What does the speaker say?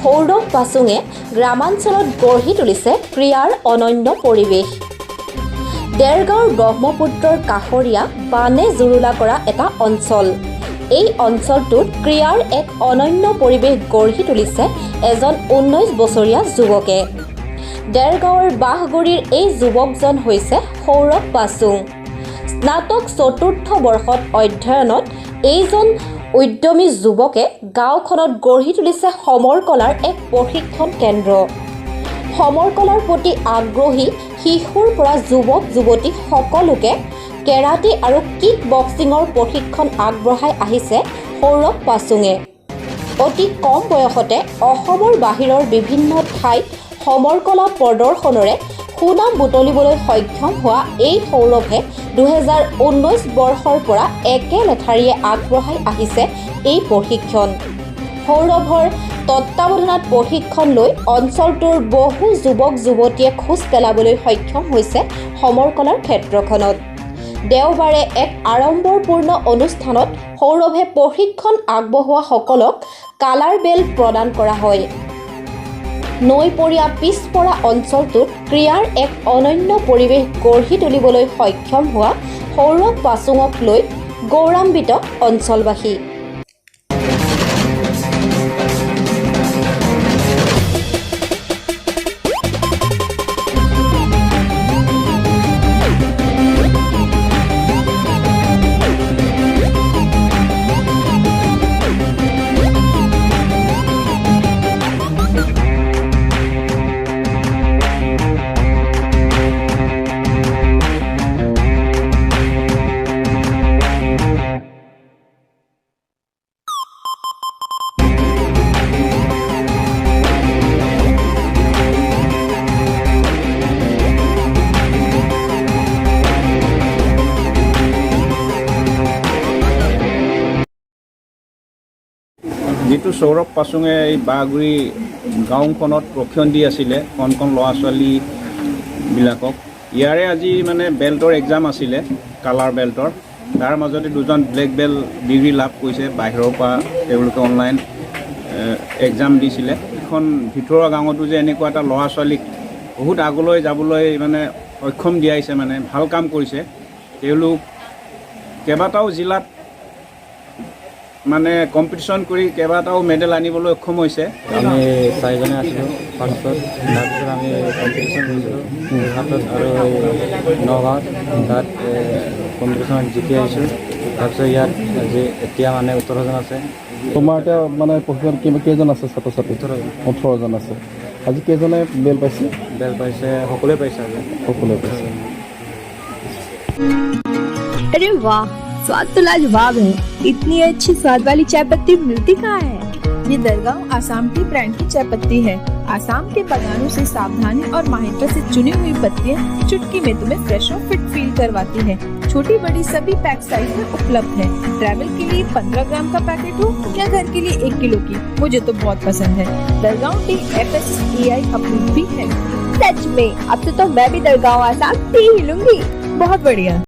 সৌৰভ পাচুঙে গ্ৰামাঞ্চলত গঢ়ি তুলিছে ক্ৰীড়াৰ অনন্য পৰিৱেশ। দেৰগাঁৱৰ ব্ৰহ্মপুত্ৰৰ কাষৰীয়া বানে জুৰুলা কৰা এটা অঞ্চল। এই অঞ্চলটোত ক্ৰীড়াৰ এক অনন্য পৰিৱেশ গঢ়ি তুলিছে এজন 19 বছৰীয়া যুৱকে। দেৰগাঁৱৰ বাঁহগুৰিৰ এই যুৱকজন হৈছে সৌৰভ পাচুং। স্নাতক চতুৰ্থ বৰ্ষত অধ্যয়নত এইজন উদ্যমী যুৱকে গাঁওখনত গঢ়ি তুলিছে সমৰ কলাৰ এক প্ৰশিক্ষণ কেন্দ্ৰ। সমৰ কলাৰ প্ৰতি আগ্ৰহী শিশুৰ পৰা যুৱক যুৱতী সকলোকে কেৰাটে আৰু কিক বক্সিঙৰ প্ৰশিক্ষণ আগবঢ়াই আহিছে সৌৰভ পাচুঙে। অতি কম বয়সতে অসমৰ বাহিৰৰ বিভিন্ন ঠাইত সমৰ কলা প্ৰদৰ্শনেৰে সুনাম বুটলিবলৈ সক্ষম হোৱা এই সৌৰভে 2019 বৰ্ষৰ পৰা একে লেঠাৰিয়ে আগবঢ়াই আহিছে এই প্ৰশিক্ষণ। সৌৰভৰ তত্ত্বাৱধানত প্ৰশিক্ষণ লৈ অঞ্চলটোৰ বহু যুৱক যুৱতীয়ে খোজ পেলাবলৈ সক্ষম হৈছে সমৰ কলাৰ ক্ষেত্ৰখনত। দেওবাৰে এক আড়ম্বৰপূৰ্ণ অনুষ্ঠানত সৌৰভে প্ৰশিক্ষণ আগবঢ়োৱাসকলক কালাৰ বেল্ট প্ৰদান কৰা হয়। নৈপৰীয়া পিছপৰা অঞ্চলটোত ক্ৰীড়াৰ এক অনন্য পৰিৱেশ গঢ়ি তুলিবলৈ সক্ষম হোৱা সৌৰভ পাচুঙক লৈ গৌৰৱান্বিত অঞ্চলবাসী। যিটো সৌৰভ পাচুঙে এই বাঁহগুৰি গাঁওখনত প্ৰশিক্ষণ দি আছিলে কণ ল'ৰা ছোৱালীবিলাকক, ইয়াৰে আজি মানে বেল্টৰ এক্সাম আছিলে, কালাৰ বেল্টৰ। তাৰ মাজতে দুজন ব্লেক বেল্ট ডিগ্ৰী লাভ কৰিছে। বাহিৰৰ পৰা তেওঁলোকে অনলাইন এক্সাম দিছিলে। এখন ভিতৰুৱা গাঁৱতো যে এনেকুৱা এটা ল'ৰা ছোৱালীক বহুত আগলৈ যাবলৈ মানে সক্ষম দিয়াইছে, মানে ভাল কাম কৰিছে। তেওঁলোক কেইবাটাও জিলাত মানে কম্পিটিশ্যন কৰি কেইবাটাও মেডেল আনিবলৈ সক্ষম হৈছে। আমি চাৰিজনে আছিলোঁ ফাৰ্ষ্টত, তাৰপিছত আমি কম্পিটিশ্যন কৰিছিলোঁ যোৰহাটত আৰু নগাঁৱত। তাত কম্পিটিশ্যনত জিকি আহিছোঁ। তাৰপিছত ইয়াত আজি এতিয়া মানে 18জন আছে। তোমাৰ এতিয়া মানে প্ৰশিক্ষণ কেইজন আছে ছাত্ৰ ছাত্ৰী? 18জন আছে। আজি কেইজনে বেল পাইছে? বেল পাইছে, সকলোৱে পাইছে আজি। সকলোৱে পাইছে। अरे वाह, स्वाद तो लाजवाब है। इतनी अच्छी स्वाद वाली चाय पत्ती मिलती कहाँ है? ये दरगांव आसाम की ब्रांड की चाय पत्ती है। आसाम के बागानों से सावधानी और माहिरता से चुनी हुई पत्तियां चुटकी में तुम्हें फ्रेश और फिट फील करवाती है। छोटी बड़ी सभी पैक साइज में उपलब्ध है। ट्रैवल के लिए 15 ग्राम का पैकेट हो या घर के लिए 1 किलो की, मुझे तो बहुत पसंद है। दरगांव टी FSSAI अप्रूव भी है। सच में, अब तो मैं भी दरगांव आसाम टी ही लूंगी। बहुत बढ़िया।